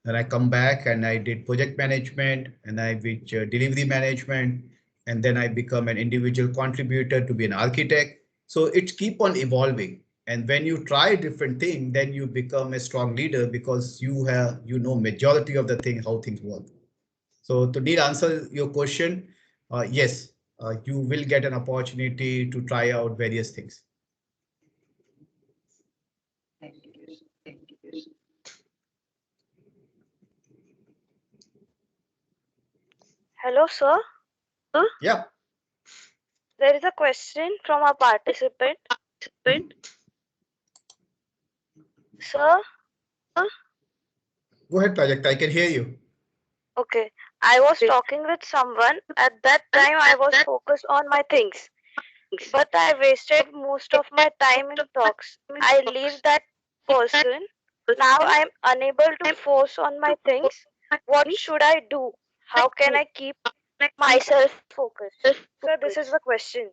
Then I come back and I did project management and I did delivery management. And then I become an individual contributor to be an architect. So it's keep on evolving. And when you try different things, then you become a strong leader because you know majority of the thing, how things work. So to need answer your question, yes, you will get an opportunity to try out various things. Thank you. Thank you. Hello, sir. Yeah, There is a question from a participant. Sir, go ahead, Project. I can hear you. okay. I was talking with someone. At that time, I was focused on my things. But I wasted most of my time in talks. I leave that person. Now I am unable to force on my things. What should I do? How can I keep myself focused? So this is the question.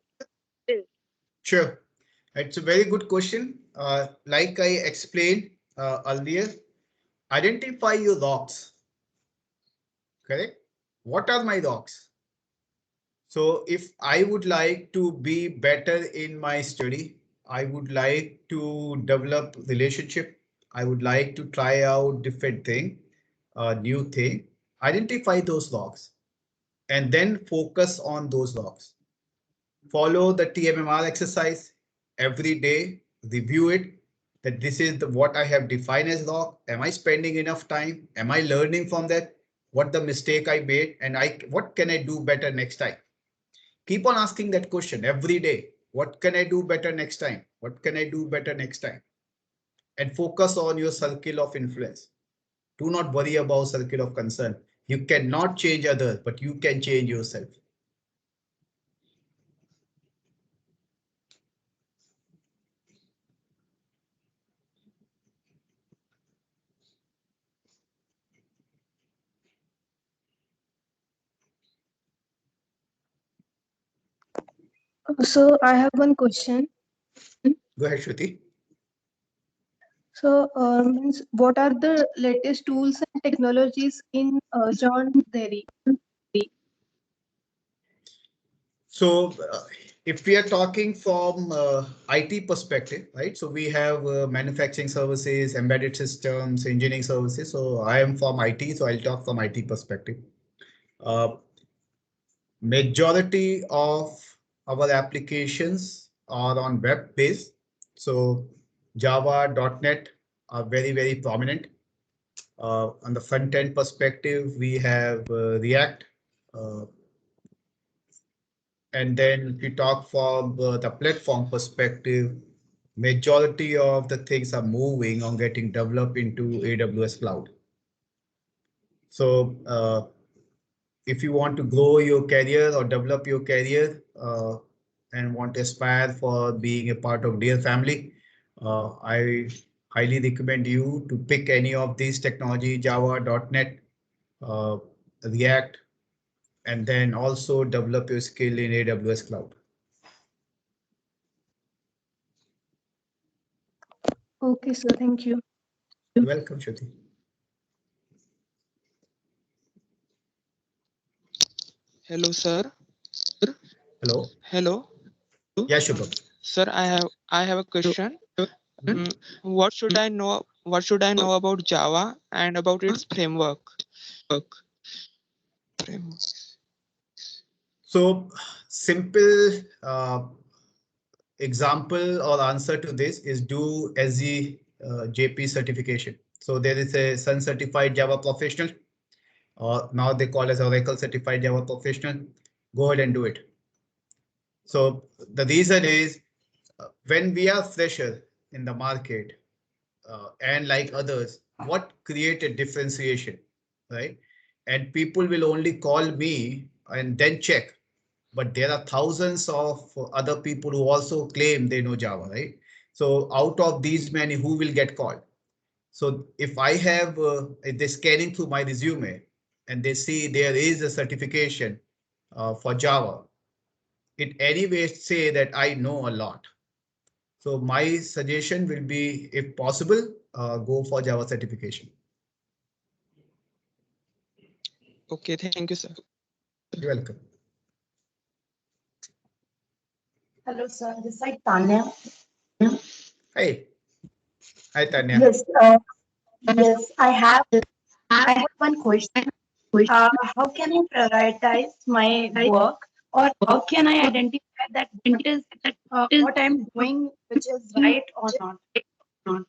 Sure. It's a very good question. Like I explained earlier, identify your rocks. Correct? What are my rocks? So if I would like to be better in my study, I would like to develop relationship. I would like to try out different thing, new thing, identify those logs and then focus on those logs. Follow the TMMR exercise every day, review it that this is what I have defined as log. Am I spending enough time? Am I learning from that? What the mistake I made and what can I do better next time? Keep on asking that question every day. What can I do better next time? What can I do better next time? And focus on your circle of influence. Do not worry about circle of concern. You cannot change others, but you can change yourself. So I have one question. Go ahead, Shruti. So means what are the latest tools and technologies in John Derry? So if we are talking from IT perspective, right? So we have manufacturing services, embedded systems, engineering services. So I am from IT, so I'll talk from IT perspective. Majority of our applications are on web based. So Java, .NET are very, very prominent. On the front end perspective, we have React. And then if you talk from the platform perspective, majority of the things are moving on getting developed into AWS cloud. So if you want to grow your career or develop your career and want to aspire for being a part of Dear family, I highly recommend you to pick any of these technology, Java, .NET, React, and then also develop your skill in AWS cloud. Okay, sir. Thank you. You're welcome, Shruti. Hello, sir. Hello. Hello, Yeah, Shubham. sir. I have a question. What should I know? What should I know about Java and about its framework? So simple example or answer to this is do SG JP certification. So there is a Sun Certified Java Professional, or now they call as Oracle Certified Java Professional. Go ahead and do it. So the reason is when we are fresher in the market and like others, what create a differentiation, right? And people will only call me and then check. But there are thousands of other people who also claim they know Java, right? So out of these many, who will get called? So if I have, if they're scanning through my resume and they see there is a certification for Java, it anyway say that I know a lot. So my suggestion will be, if possible, go for Java certification. Okay, thank you, sir. You're welcome. Hello, sir. This is Tanya. Hey. Hi, Tanya. Yes, yes, I have one question. How can I prioritize my work, or how can I identify that what I'm doing, which is right or not?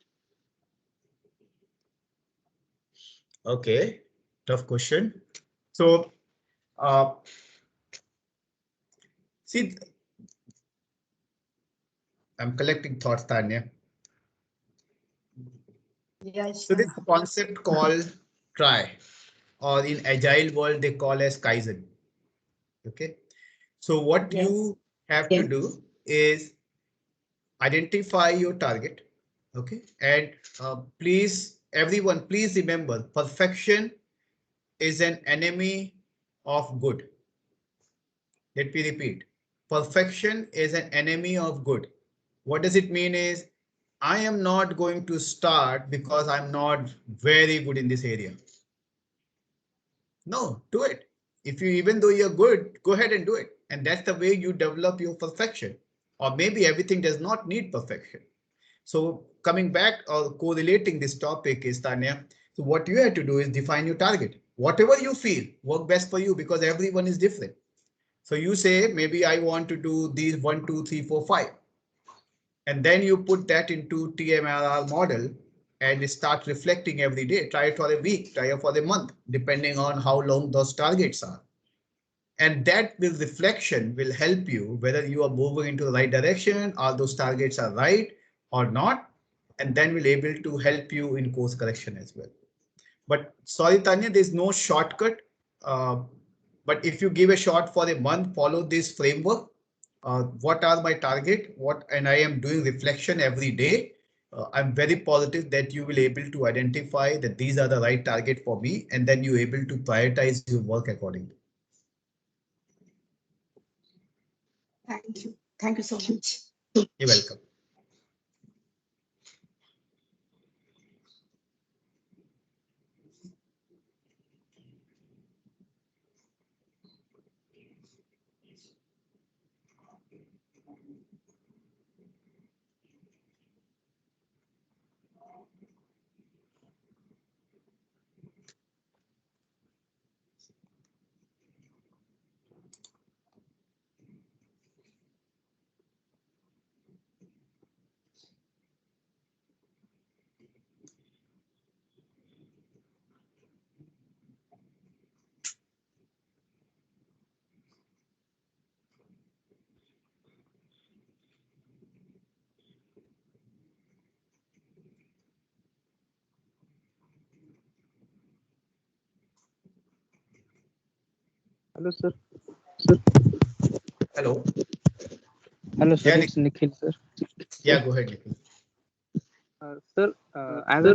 Okay, tough question. So, see, I'm collecting thoughts, Tanya. Yes. So this concept called try, or in agile world, they call as Kaizen. Okay. So what you have to do is identify your target. Okay. And please, everyone, please remember, perfection is an enemy of good. Let me repeat. Perfection is an enemy of good. What does it mean is, I am not going to start because I'm not very good in this area. No, do it. If you, even though you're good, go ahead and do it. And that's the way you develop your perfection. Or maybe everything does not need perfection. So coming back or correlating this topic is, Tanya, so what you have to do is define your target. Whatever you feel work best for you, because everyone is different. So you say, maybe I want to do these 1, 2, 3, 4, 5. And then you put that into TMRR model and start reflecting every day. Try it for a week, try it for a month, depending on how long those targets are. And that will reflection will help you whether you are moving into the right direction, or those targets are right or not. And then will able to help you in course correction as well. But sorry, Tanya, there's no shortcut. But if you give a shot for a month, follow this framework. What are my target? And I am doing reflection every day. I'm very positive that you will able to identify that these are the right target for me, and then you're able to prioritize your work accordingly. Thank you. Thank you so much. You're welcome. Hello, sir. Hello. Hello, sir. Yeah, It's Nikhil, sir. Yeah, go ahead, Nikhil. Sir, as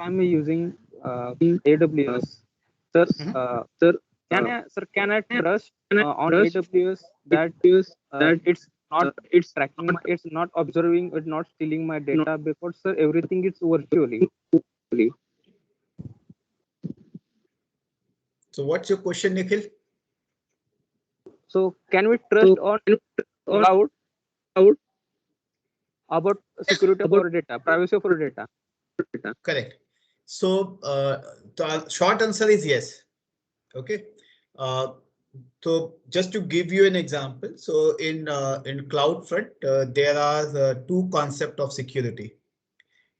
I'm using AWS, sir, Can I trust on AWS that it's tracking my, it's not observing, it's not stealing my data, because sir, everything is virtually. So what's your question, Nikhil? So can we trust on cloud about security of our data, privacy of our data? Correct. So the short answer is yes. Okay. So just to give you an example, so in CloudFront, there are two concepts of security.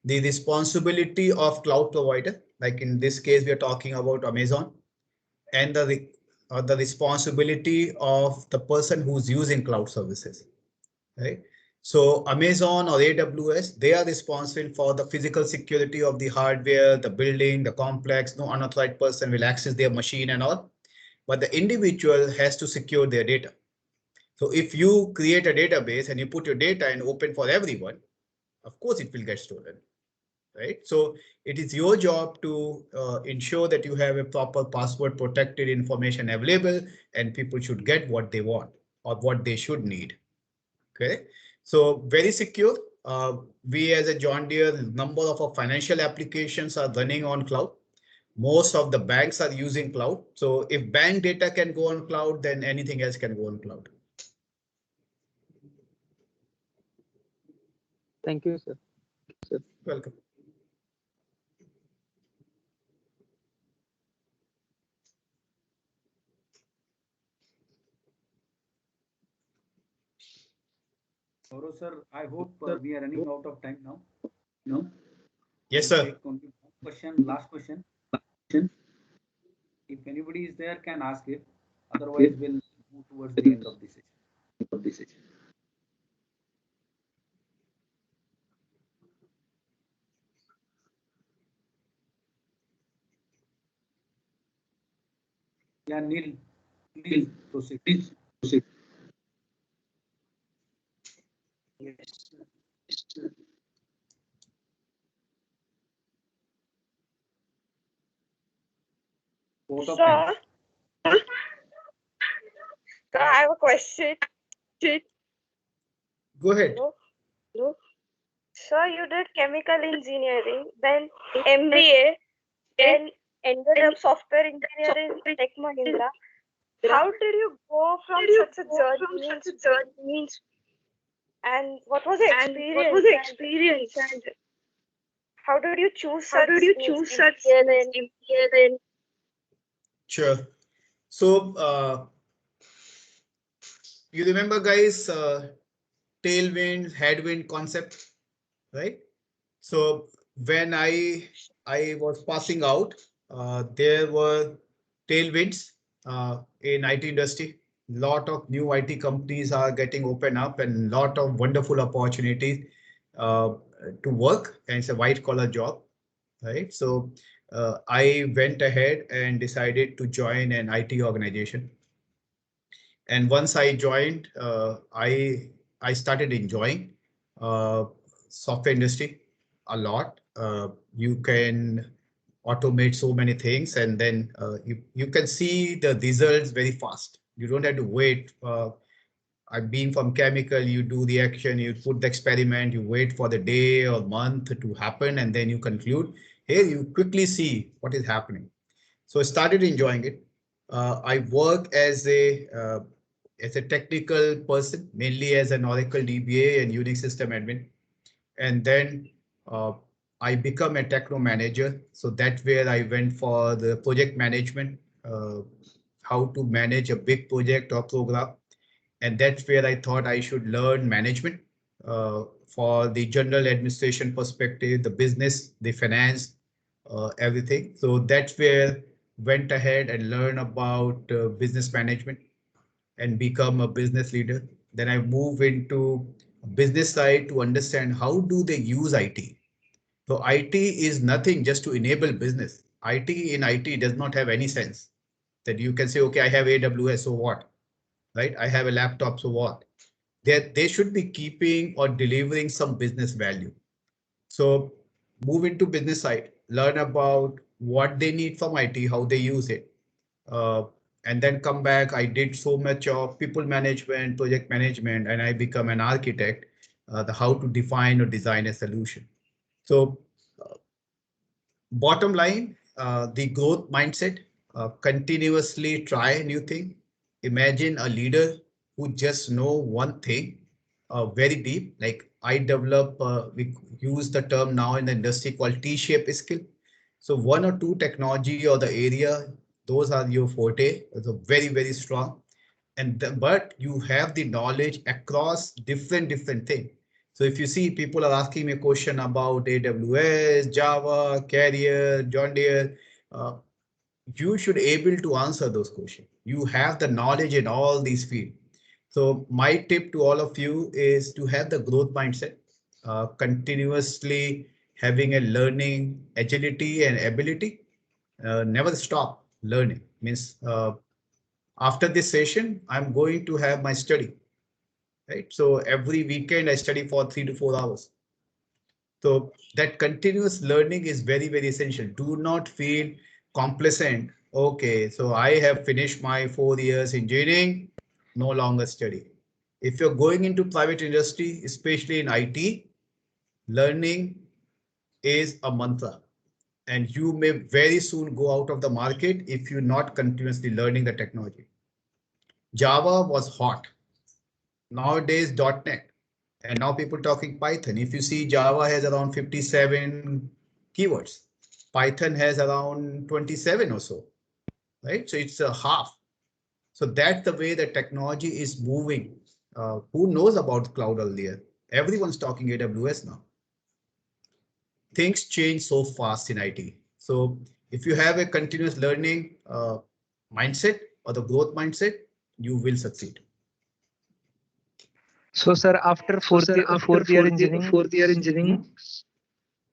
The responsibility of cloud provider, like in this case, we are talking about Amazon, and the responsibility of the person who's using cloud services, right? So Amazon or AWS, they are responsible for the physical security of the hardware, the building, the complex. No unauthorized person will access their machine and all, but the individual has to secure their data. So if you create a database and you put your data in open for everyone, of course it will get stolen, right? So it is your job to ensure that you have a proper password protected information available, and people should get what they want or what they should need. Okay, so very secure. We as a John Deere, number of our financial applications are running on cloud. Most of the banks are using cloud. So if bank data can go on cloud, then anything else can go on cloud. Thank you, sir. Welcome. Gaurav sir, I hope we are running out of time now. No? Yes, We'll sir. take only one question, last question. If anybody is there, can ask it. Otherwise, we'll move towards the end of the session. Yeah, Neil, please proceed. Yes. Both of So, them. so I have a question. Go ahead. No. So you did chemical engineering, then MBA, then ended up software engineer in Tech Mahindra. How did you go from such a journey? And what was the experience? And how did you choose such MBA then? Sure. So you remember, guys, tailwind, headwind concept, right? So when I was passing out, there were tailwinds in IT industry. Lot of new IT companies are getting open up, and lot of wonderful opportunities uh, to work, and it's a white collar job, right? So I went ahead and decided to join an IT organization. And once I joined, I started enjoying uh, software industry a lot. You can automate so many things, and then you can see the results very fast. You don't have to wait. I've been from chemical, you do the action, you put the experiment, you wait for the day or month to happen, and then you conclude. Here you quickly see what is happening. So I started enjoying it. I work as a technical person, mainly as an Oracle DBA and Unix system admin. And then I become a techno manager. So that's where I went for the project management, how to manage a big project or program. And that's where I thought I should learn management for the general administration perspective, the business, the finance, everything. So that's where went ahead and learn about business management and become a business leader. Then I move into business side to understand how do they use IT. So IT is nothing just to enable business. IT does not have any sense that you can say, okay, I have AWS, so what? Right? I have a laptop, so what? They should be keeping or delivering some business value. So move into business side, learn about what they need from IT, how they use it, uh, and then come back. I did so much of people management, project management, and I become an architect, the how to define or design a solution. So bottom line, the growth mindset, continuously try new thing. Imagine a leader who just know one thing very deep. Like I develop, we use the term now in the industry called T-shaped skill. So one or two technology or the area, those are your forte. So very, very strong. And but you have the knowledge across different things. So if you see people are asking me a question about AWS, Java, Carrier, John Deere, uh, you should able to answer those questions. You have the knowledge in all these fields. So my tip to all of you is to have the growth mindset, continuously having a learning agility and ability. Never stop learning. Means after this session, I'm going to have my study, right? So every weekend I study for 3 to 4 hours. So that continuous learning is very, very essential. Do not feel complacent. Okay, so I have finished my 4 years engineering, no longer study. If you're going into private industry, especially in IT, learning is a mantra. And you may very soon go out of the market if you're not continuously learning the technology. Java was hot. Nowadays, .NET. And now people talking Python. If you see, Java has around 57 keywords. Python has around 27 or so, right? So it's a half. So that's the way the technology is moving. Who knows about cloud earlier? Everyone's talking AWS now. Things change so fast in IT. So if you have a continuous learning mindset or the growth mindset, you will succeed. So, sir, after fourth year engineering,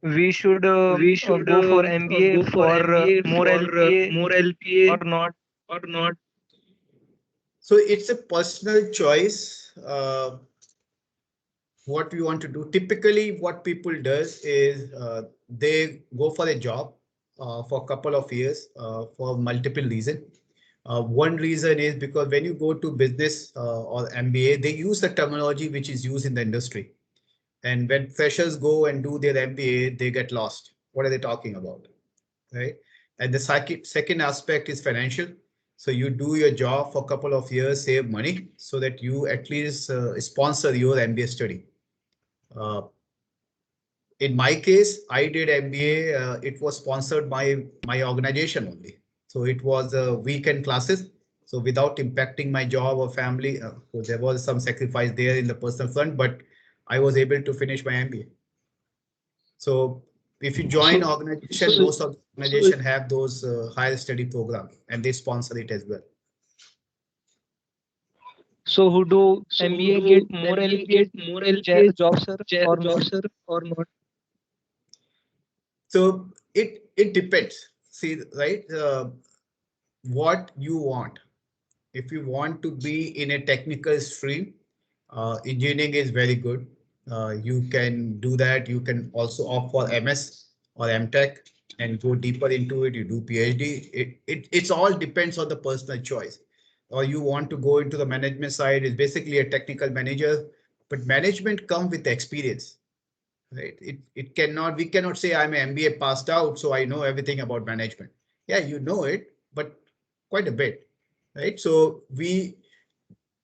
we should go for MBA for more LPA or not? So it's a personal choice. What we want to do. Typically, what people does is they go for a job for a couple of years for multiple reasons. One reason is because when you go to business or MBA, they use the terminology which is used in the industry. And when freshers go and do their MBA, they get lost. What are they talking about? Right? And the second aspect is financial. So you do your job for a couple of years, save money so that you at least sponsor your MBA study. In my case, I did MBA. It was sponsored by my organization only. So it was weekend classes. So without impacting my job or family, so there was some sacrifice there in the personal front, but I was able to finish my MBA. So if you join organization, most of the organization have those higher study program and they sponsor it as well. So who do MBA get more LPA job, sir, or not? So it depends. See, right? What you want. If you want to be in a technical stream, engineering is very good. You can do that. You can also opt for MS or MTech and go deeper into it. You do PhD. It's all depends on the personal choice. Or you want to go into the management side, is basically a technical manager, but management comes with experience. Right? We cannot say I'm an MBA passed out, so I know everything about management. Yeah, you know it, but quite a bit, right? So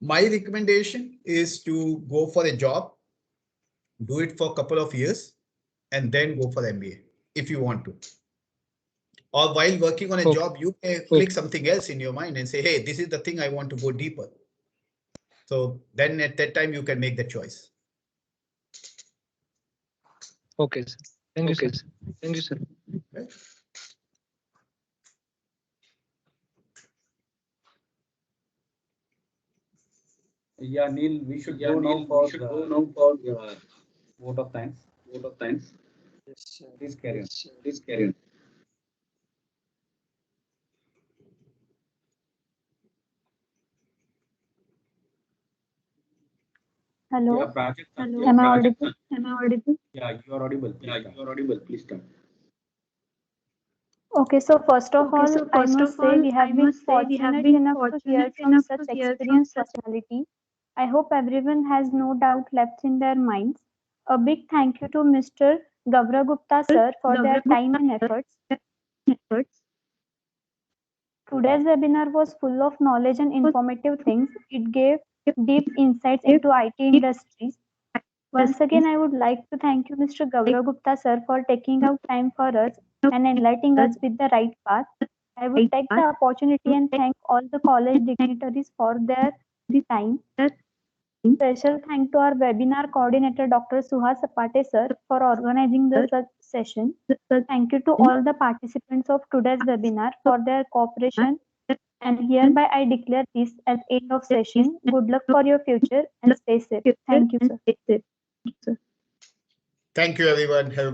my recommendation is to go for a job, do it for a couple of years, and then go for MBA if you want to. Or while working on a job, you may click something else in your mind and say, hey, this is the thing I want to go deeper. So then at that time, you can make the choice. Okay, sir. Thank you, sir. Thank you, sir. Okay. Yeah, Neil, we should go now for vote of thanks. Yes, sir. Please carry on. Hello. Yeah, Prajakta. Am I audible? Yeah, you are audible. Please start. Okay, so first of all, I must say we have been fortunate enough to hear from such experienced personality. I hope everyone has no doubt left in their minds. A big thank you to Mr. Gavra Gupta sir for their time and efforts. Today's webinar was full of knowledge and informative things. It gave deep insights into IT industries. Once again, I would like to thank you, Mr. Gavra Gupta sir, for taking out time for us and enlightening us with the right path. I would take the opportunity and thank all the college dignitaries for their time. Special thank to our webinar coordinator, Dr. Suhas Sapate sir, for organizing the such session. Thank you to all the participants of today's webinar for their cooperation. And hereby I declare this as end of session. Good luck for your future and stay safe. Thank you, sir. Thank you, everyone. Have a